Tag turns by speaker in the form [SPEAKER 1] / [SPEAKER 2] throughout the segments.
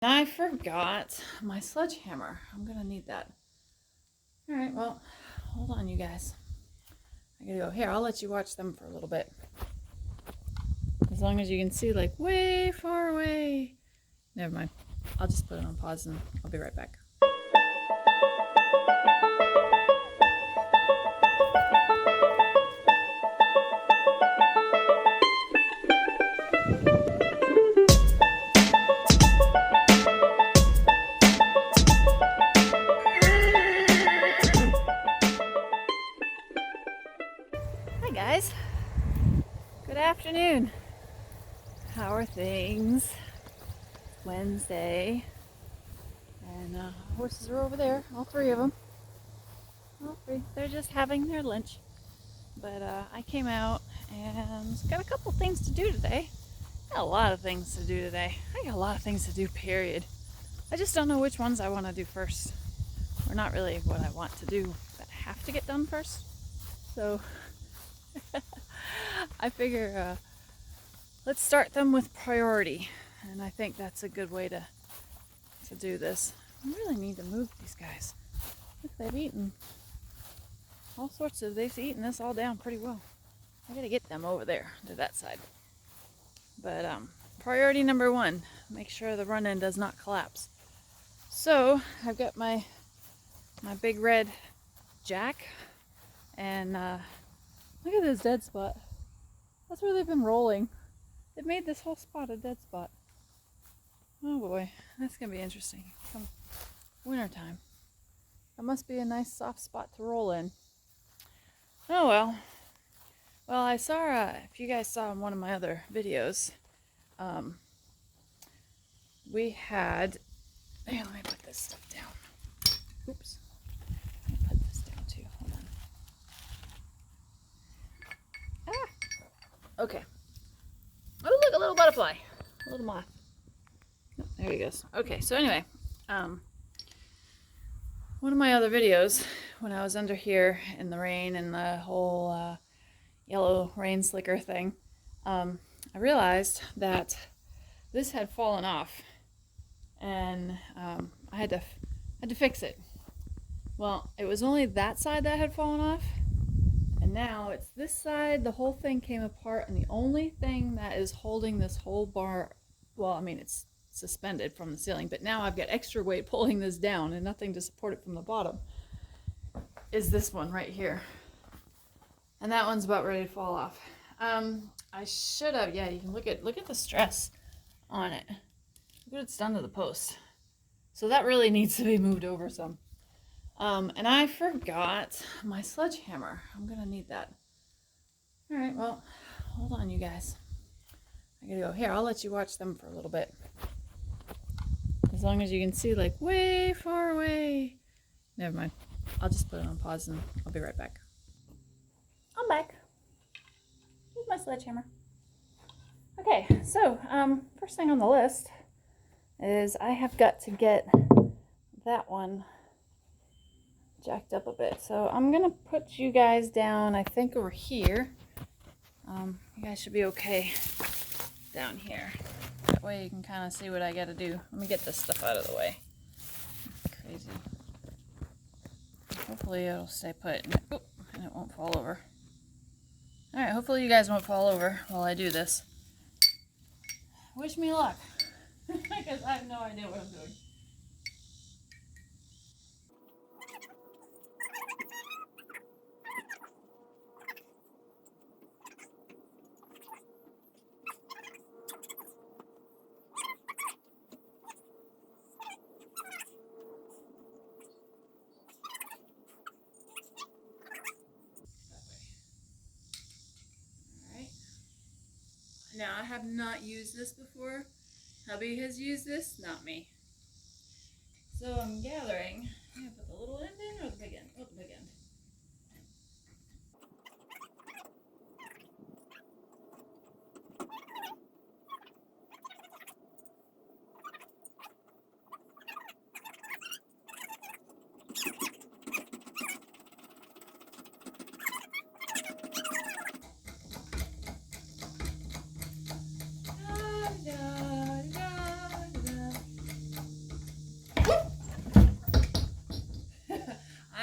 [SPEAKER 1] I forgot my sledgehammer. I'm gonna need that. All right, well, hold on, you guys. I gotta go. Here, I'll let you watch them for a little bit. As long as you can see, like, way far away. Never mind. I'll just put it on pause and I'll be right back. Hi, guys. Good afternoon. How are things? Wednesday. And horses are over there, all three of them. All three. They're just having their lunch. But I came out and got a couple things to do today. I got a lot of things to do today. I got a lot of things to do, period. I just don't know which ones I want to do first. Or not really what I want to do that have to get done first. So I figure let's start them with priority. And I think that's a good way to do this. I really need to move these guys. Look, they've eaten all sorts of, they've eaten this all down pretty well. I gotta get them over there to that side. But priority number one, make sure the run-in does not collapse. So I've got my big red jack, and look at this dead spot. That's where they've been rolling. They've made this whole spot a dead spot. Oh boy, that's gonna be interesting. Come wintertime. That must be a nice soft spot to roll in. Oh well. Well, I saw, if you guys saw in one of my other videos, we had, hey, let me put this stuff down. Oops. Let me put this down too. Hold on. Ah! Okay. Oh, look, a little butterfly. A little moth. Oh, there he goes. Okay, so anyway, one of my other videos, when I was under here in the rain and the whole yellow rain slicker thing, I realized that this had fallen off, and I had to fix it. Well, it was only that side that had fallen off, and now it's this side. The whole thing came apart, and the only thing that is holding this whole bar, well, I mean, it's suspended from the ceiling, but now I've got extra weight pulling this down and nothing to support it from the bottom, is this one right here. And that one's about ready to fall off. I should have, yeah, you can look at the stress on it. Look what it's done to the post. So that really needs to be moved over some. And I forgot my sledgehammer. I'm gonna need that. All right, well, hold on, you guys. I gotta go. Here, I'll let you watch them for a little bit. As long as you can see, like, way far away. Never mind. I'll just put it on pause and I'll be right back. I'm back. Here's my sledgehammer. Okay, so first thing on the list is I have got to get that one jacked up a bit. So I'm gonna put you guys down, I think, over here. You guys should be okay down here. That way you can kind of see what I gotta do. Let me get this stuff out of the way. Crazy. Hopefully it'll stay put and it won't fall over. Alright, hopefully you guys won't fall over while I do this. Wish me luck. Because I have no idea what I'm doing. Now, I have not used this before. Hubby has used this, not me. So I'm gathering. I'm gonna put the little end in or the big end? Oh, the big end.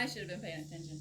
[SPEAKER 1] I should have been paying attention.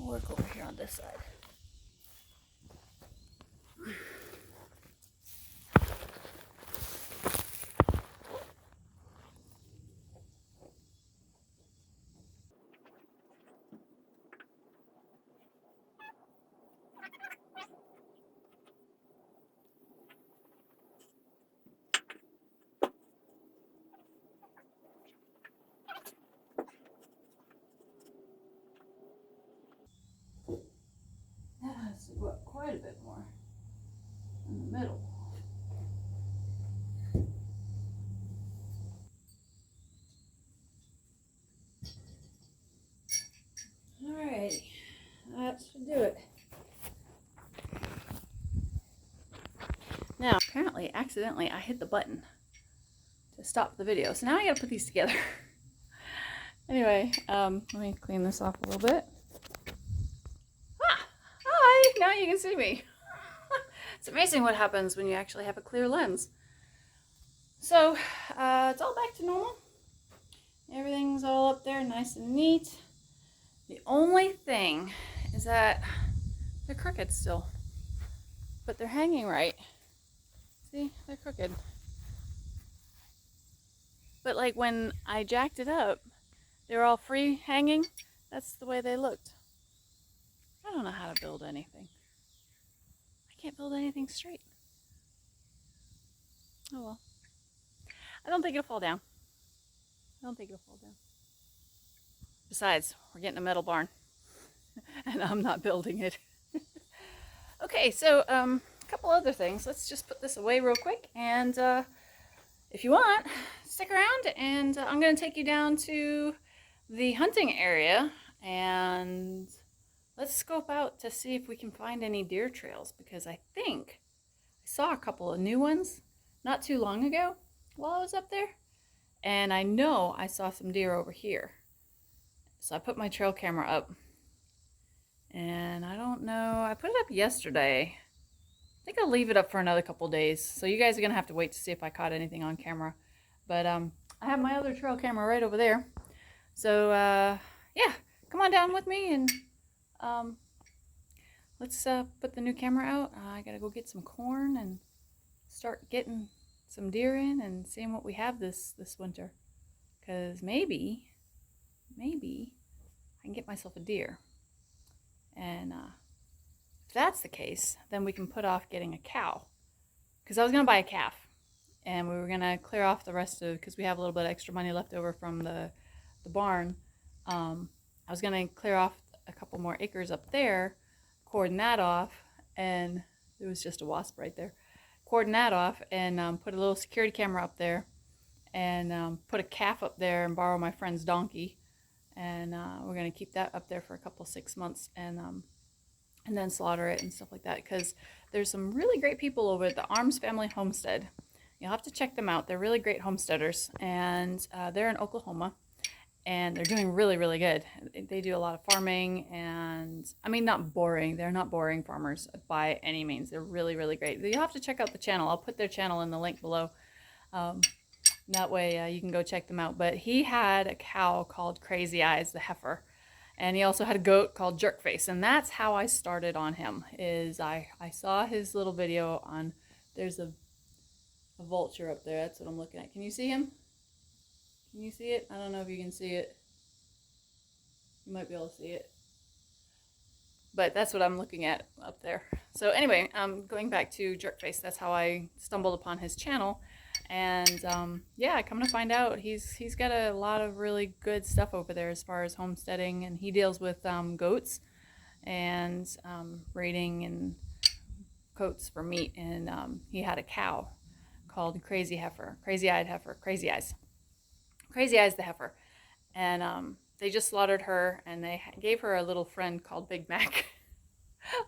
[SPEAKER 1] I'll work over here on this side. That has to go up quite a bit more in the middle. Alrighty, that should do it. Now, apparently, accidentally, I hit the button to stop the video. So now I gotta put these together. Anyway, let me clean this off a little bit. Ah! Hi! Now you can see me. It's amazing what happens when you actually have a clear lens. So, it's all back to normal. Everything's all up there nice and neat. The only thing is that they're crooked still. But they're hanging right. See, they're crooked. But like when I jacked it up, they were all free hanging. That's the way they looked. I don't know how to build anything. I can't build anything straight. Oh well. I don't think it'll fall down. I don't think it'll fall down. Besides, we're getting a metal barn. And I'm not building it. Okay, so a couple other things. Let's just put this away real quick. And if you want, stick around. And I'm going to take you down to the hunting area. And let's scope out to see if we can find any deer trails. Because I think I saw a couple of new ones not too long ago while I was up there. And I know I saw some deer over here. So I put my trail camera up. And I don't know, I put it up yesterday. I think I'll leave it up for another couple days. So you guys are going to have to wait to see if I caught anything on camera. But I have my other trail camera right over there. So yeah, come on down with me and let's put the new camera out. I got to go get some corn and start getting some deer in and seeing what we have this winter. Because maybe I can get myself a deer. And if that's the case, then we can put off getting a cow. Because I was going to buy a calf. And we were going to clear off the rest of, because we have a little bit of extra money left over from the barn. I was going to clear off a couple more acres up there, cordon that off, and there was just a wasp right there. Cordon that off and put a little security camera up there and put a calf up there and borrow my friend's donkey. And we're going to keep that up there for a couple 6 months and then slaughter it and stuff like that. Because there's some really great people over at the Arms Family Homestead. You'll have to check them out. They're really great homesteaders. And they're in Oklahoma. And they're doing really, really good. They do a lot of farming and, I mean, not boring. They're not boring farmers by any means. They're really, really great. You'll have to check out the channel. I'll put their channel in the link below. That way you can go check them out. But he had a cow called Crazy Eyes, the heifer. And he also had a goat called Jerkface. And that's how I started on him, is I saw his little video on, there's a vulture up there. That's what I'm looking at. Can you see him? Can you see it? I don't know if you can see it. You might be able to see it. but that's what I'm looking at up there. So anyway, going back to Jerkface, that's how I stumbled upon his channel. And yeah, come to find out, he's got a lot of really good stuff over there as far as homesteading, and he deals with goats and breeding and coats for meat. And he had a cow called Crazy Heifer, Crazy Eyed Heifer, Crazy Eyes the heifer, and they just slaughtered her, and they gave her a little friend called Big Mac.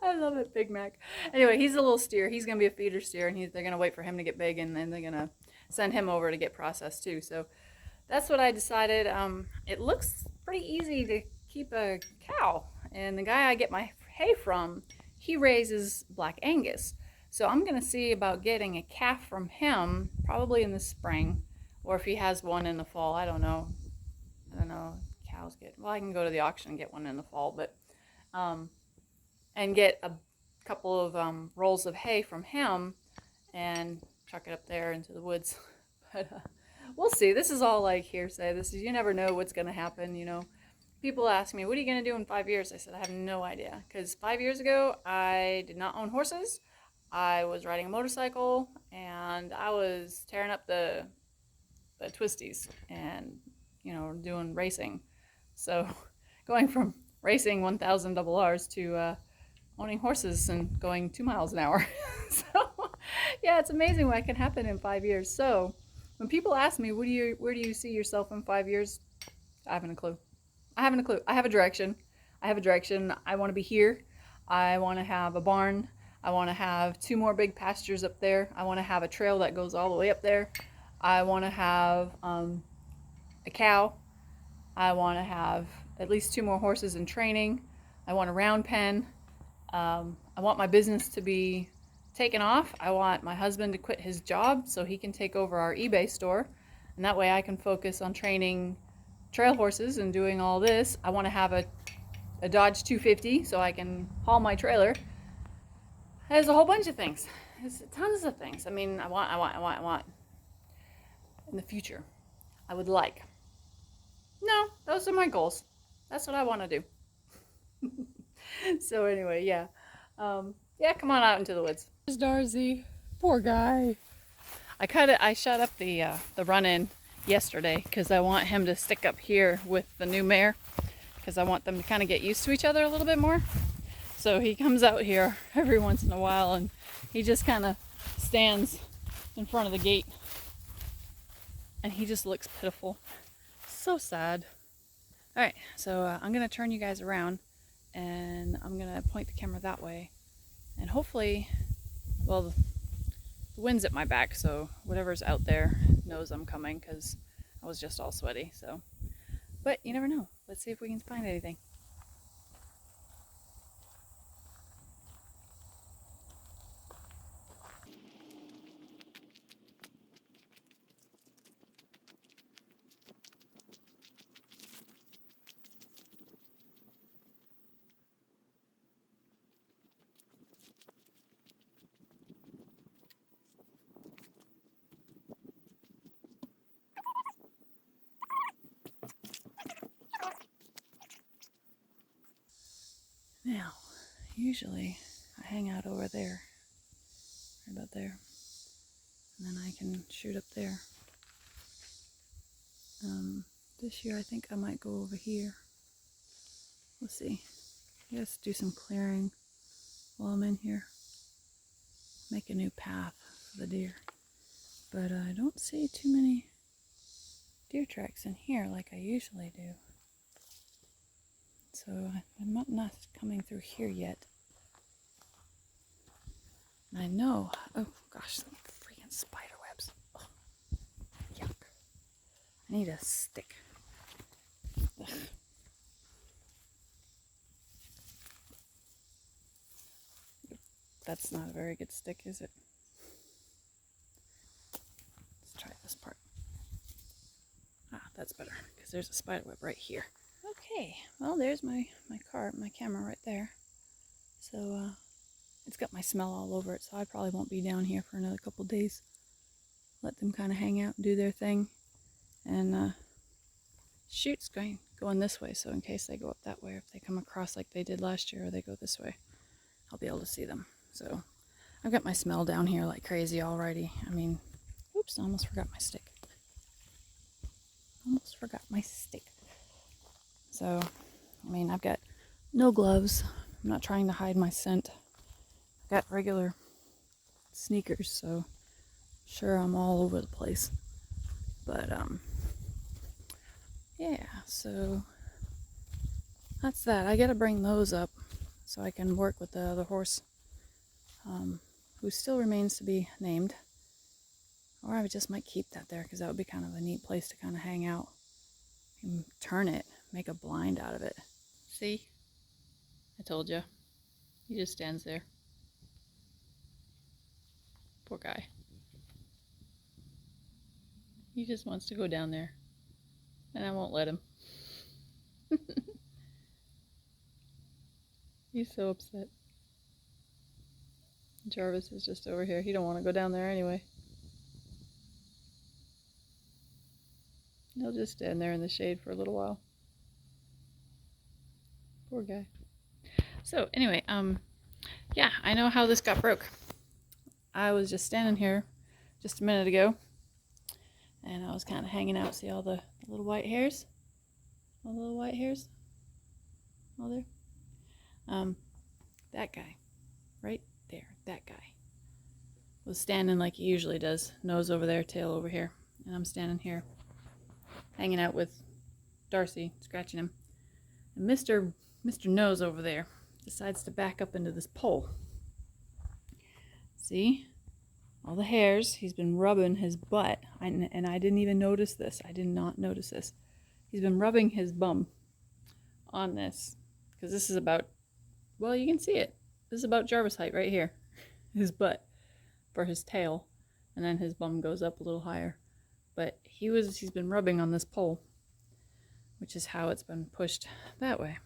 [SPEAKER 1] I love it, Big Mac. Anyway, he's a little steer. He's gonna be a feeder steer, and they're gonna wait for him to get big, and then they're gonna send him over to get processed too. So that's what I decided. It looks pretty easy to keep a cow, and the guy I get my hay from, he raises Black Angus. So I'm gonna see about getting a calf from him, probably in the spring, or if he has one in the fall. I don't know. Cows get, well, I can go to the auction and get one in the fall, but and get a couple of rolls of hay from him and chuck it up there into the woods. But we'll see. This is all like hearsay. This is, you never know what's going to happen, you know. People ask me, what are you going to do in 5 years? I said, I have no idea. Because 5 years ago, I did not own horses. I was riding a motorcycle, and I was tearing up the twisties and, you know, doing racing. So going from racing 1,000 double R's to owning horses and going 2 miles an hour. So yeah, it's amazing what can happen in 5 years. So when people ask me, where do you see yourself in 5 years? I haven't a clue. I haven't a clue. I have a direction. I want to be here. I want to have a barn. I want to have 2 more big pastures up there. I want to have a trail that goes all the way up there. I want to have a cow. I want to have at least 2 more horses in training. I want a round pen. I want my business to be taken off. I want my husband to quit his job so he can take over our eBay store. And that way I can focus on training trail horses and doing all this. I want to have a Dodge 250 so I can haul my trailer. There's a whole bunch of things. There's tons of things. I mean, I want. In the future, I would like. No, those are my goals. That's what I want to do. So anyway, yeah. Yeah, come on out into the woods. There's Darcy. Poor guy. I shut up the run-in yesterday because I want him to stick up here with the new mare, because I want them to kind of get used to each other a little bit more. So he comes out here every once in a while, and he just kind of stands in front of the gate, and he just looks pitiful. So sad. All right, so I'm gonna turn you guys around, and I'm gonna point the camera that way, and hopefully, well, the wind's at my back, so whatever's out there knows I'm coming, because I was just all sweaty. So, but you never know. Let's see if we can find anything. Now, usually I hang out over there, right about there, and then I can shoot up there. This year I think I might go over here. We'll see. I guess do some clearing while I'm in here. Make a new path for the deer. But I don't see too many deer tracks in here like I usually do. So I'm not coming through here yet. And I know, oh gosh, some freaking spider webs. Oh, yuck. I need a stick. Ugh. That's not a very good stick, is it? Let's try this part. Ah, that's better, because there's a spider web right here. Okay, well, there's my camera right there. So it's got my smell all over it, so I probably won't be down here for another couple days. Let them kind of hang out and do their thing. And shoot's going going this way, so in case they go up that way, if they come across like they did last year, or they go this way, I'll be able to see them. So I've got my smell down here like crazy already. I mean, oops, I almost forgot my stick. So, I mean, I've got no gloves. I'm not trying to hide my scent. I've got regular sneakers, so sure, I'm all over the place. But, yeah, so that's that. I gotta bring those up so I can work with the other horse, who still remains to be named. Or I just might keep that there, because that would be kind of a neat place to kind of hang out and turn it, make a blind out of it. See? I told you. He just stands there. Poor guy. He just wants to go down there, and I won't let him. He's so upset. Jarvis is just over here. He don't want to go down there anyway. He'll just stand there in the shade for a little while. Poor guy. So anyway, yeah, I know how this got broke. I was just standing here just a minute ago, and I was kind of hanging out. See all the little white hairs? All the little white hairs? All there? That guy, right there, that guy, was standing like he usually does, nose over there, tail over here, and I'm standing here, hanging out with Darcy, scratching him, and Mr. Nose over there decides to back up into this pole. See? All the hairs. He's been rubbing his butt, and I didn't even notice this. I did not notice this. He's been rubbing his bum on this, because this is about, well, you can see it. This is about Jarvis height right here. His butt for his tail, and then his bum goes up a little higher. But he's been rubbing on this pole, which is how it's been pushed that way.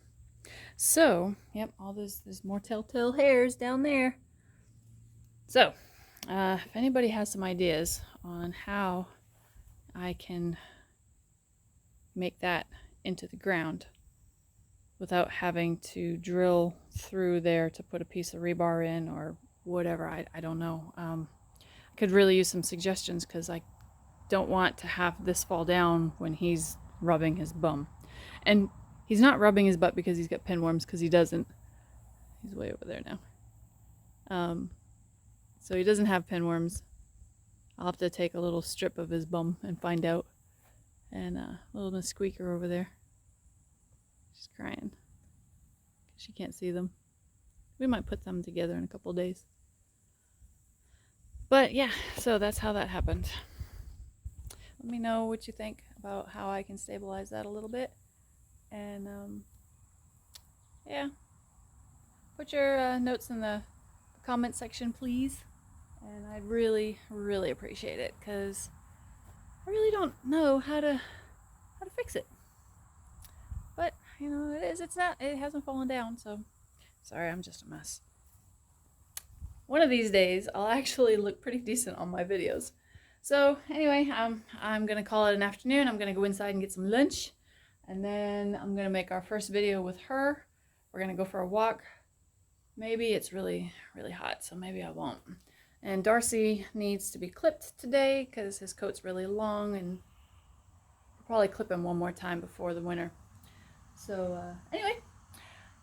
[SPEAKER 1] So, yep, all there's more telltale hairs down there. So, if anybody has some ideas on how I can make that into the ground without having to drill through there to put a piece of rebar in or whatever, I don't know. I could really use some suggestions, because I don't want to have this fall down when he's rubbing his bum. And he's not rubbing his butt because he's got pinworms, because he doesn't. He's way over there now. So he doesn't have pinworms. I'll have to take a little strip of his bum and find out. And little Miss Squeaker over there, she's crying. She can't see them. We might put them together in a couple days. But yeah, so that's how that happened. Let me know what you think about how I can stabilize that a little bit. And yeah, put your notes in the comment section, please. And I'd really, really appreciate it, because I really don't know how to fix it. But you know, it hasn't fallen down, so sorry, I'm just a mess. One of these days I'll actually look pretty decent on my videos. So anyway, I'm gonna call it an afternoon. I'm gonna go inside and get some lunch, and then I'm gonna make our first video with her. We're gonna go for a walk. Maybe it's really, really hot, so maybe I won't. And Darcy needs to be clipped today because his coat's really long, and we'll probably clip him one more time before the winter. So anyway,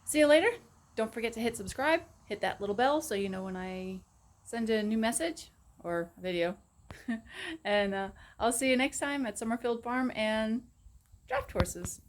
[SPEAKER 1] see you later. Don't forget to hit subscribe, hit that little bell so you know when I send a new message or video. And I'll see you next time at Summerfield Farm and Draft Horses.